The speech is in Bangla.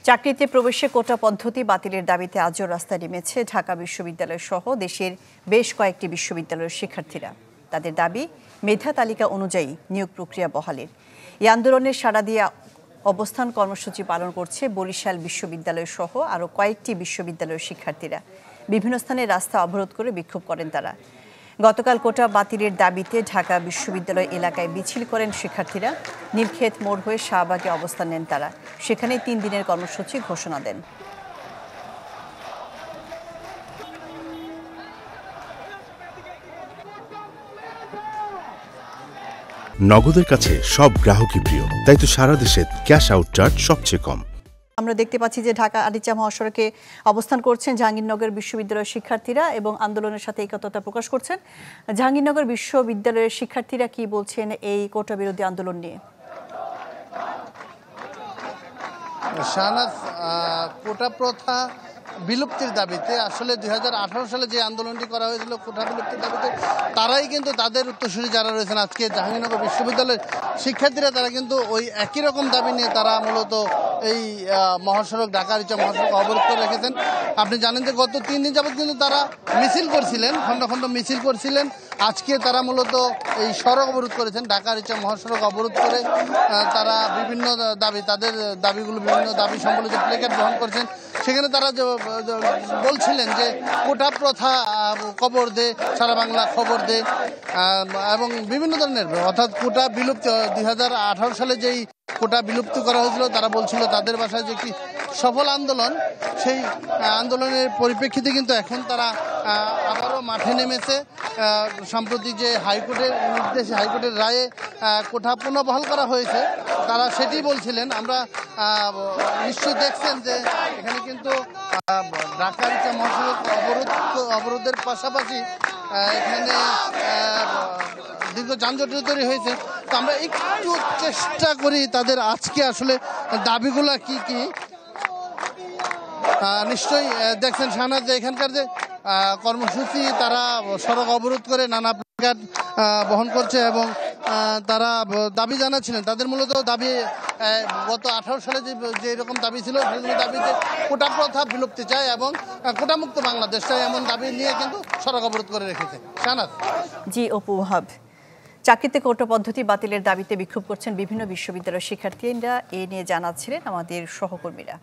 চাকরিতে প্রবেশে কোটা পদ্ধতি বাতিলের দাবিতে আজও রাস্তায় নেমেছে ঢাকা বিশ্ববিদ্যালয় সহ দেশের বেশ কয়েকটি বিশ্ববিদ্যালয়ের শিক্ষার্থীরা। তাদের দাবি, মেধা তালিকা অনুযায়ী নিয়োগ প্রক্রিয়া বহালের। এই আন্দোলনের সাড়া দিয়ে অবস্থান কর্মসূচি পালন করছে বরিশাল বিশ্ববিদ্যালয় সহ আরও কয়েকটি বিশ্ববিদ্যালয়ের শিক্ষার্থীরা। বিভিন্ন স্থানে রাস্তা অবরোধ করে বিক্ষোভ করেন তারা। গতকাল কোটা বাতিলের দাবিতে ঢাকা বিশ্ববিদ্যালয় এলাকায় মিছিল করেন শিক্ষার্থীরা। নীলক্ষেত মোড় হয়ে শাহবাগে অবস্থান নেন তারা। সেখানে 3 দিনের কর্মসূচি ঘোষণা দেন। নগদের কাছে সব গ্রাহকই প্রিয়, তাই তো সারা দেশে ক্যাশ আউট চার্জ সবচেয়ে কম। আমরা দেখতে পাচ্ছি যে ঢাকা আরিচা মহাসড়কে অবস্থান করছেন জাহাঙ্গীরনগর বিশ্ববিদ্যালয়ের শিক্ষার্থীরা এবং আন্দোলনের সাথে একতা প্রকাশ করছেন। জাহাঙ্গীরনগর বিশ্ববিদ্যালয়ের শিক্ষার্থীরা কি বলছেন এই কোটা বিরোধী আন্দোলন নিয়ে? শাহনাজ, কোটা প্রথা বিলুপ্তির দাবিতে আসলে 2018 সালে যে আন্দোলনটি করা হয়েছিল কোটা বিলুপ্তির দাবিতে, তারাই কিন্তু তাদের উত্তরসূরি যারা রয়েছেন আজকে জাহাঙ্গীরনগর বিশ্ববিদ্যালয়ের শিক্ষার্থীরা, তারা কিন্তু ওই একই রকম দাবি নিয়ে তারা মূলত এই মহাসড়ক ঢাকা আরিচা মহাসড়ক অবরোধ করে রেখেছেন। আপনি জানেন যে গত 3 দিন যাবৎ কিন্তু তারা মিছিল করছিলেন, খণ্ড খণ্ড মিছিল করছিলেন। আজকে তারা মূলত এই সড়ক অবরোধ করেছেন, ঢাকা আরিচা মহাসড়ক অবরোধ করে তারা বিভিন্ন দাবি, তাদের দাবিগুলো, বিভিন্ন দাবি সম্বলিত প্লেকার্ড গ্রহণ করছেন। সেখানে তারা বলছিলেন যে কোটা প্রথা খবর দে, সারা বাংলা খবর দে, এবং বিভিন্ন ধরনের, অর্থাৎ কোটা বিলুপ্তি 2018 সালে যেই কোটা বিলুপ্তি করা হয়েছিল, তারা বলছিল তাদের ভাষায় যে কি সফল আন্দোলন, সেই আন্দোলনের পরিপ্রেক্ষিতে কিন্তু এখন তারা আবারও মাঠে নেমেছে। সম্প্রতি যে হাইকোর্টের নির্দেশে, হাইকোর্টের রায়ে কোটা পুনর্বহাল করা হয়েছে, তারা সেটি বলছিলেন। আমরা নিশ্চয়ই দেখছেন যে এখানে কিন্তু ঢাকা আরিচা মহাসড়ক অবরোধের পাশাপাশি এখানে দীর্ঘ যানজট তৈরি হয়েছে। তো আমরা একটু চেষ্টা করি তাদের আজকে আসলে দাবিগুলো কি কি। নিশ্চয়ই দেখছেন শাহনাজ যে এখানকার যে কর্মসূচি, তারা সড়ক অবরোধ করে নানা প্ল্যাকার্ড বহন করছে এবং তারা দাবি জানাচ্ছিলেন। তাদের মূলত দাবি গত 18 সালে যে এরকম দাবি ছিল, সেগুলো দাবিতে কোটা প্রথা বিলুপ্তি চায় এবং কোটামুক্ত বাংলাদেশ চায়, এমন দাবি নিয়ে কিন্তু সড়ক অবরোধ করে রেখেছে। শাহনাজ। জি অপু ওহাব। চাকরিতে কোটা পদ্ধতি বাতিলের দাবিতে বিক্ষোভ করছেন বিভিন্ন বিশ্ববিদ্যালয়ের শিক্ষার্থীরা, এ নিয়ে জানাচ্ছিলেন আমাদের সহকর্মীরা।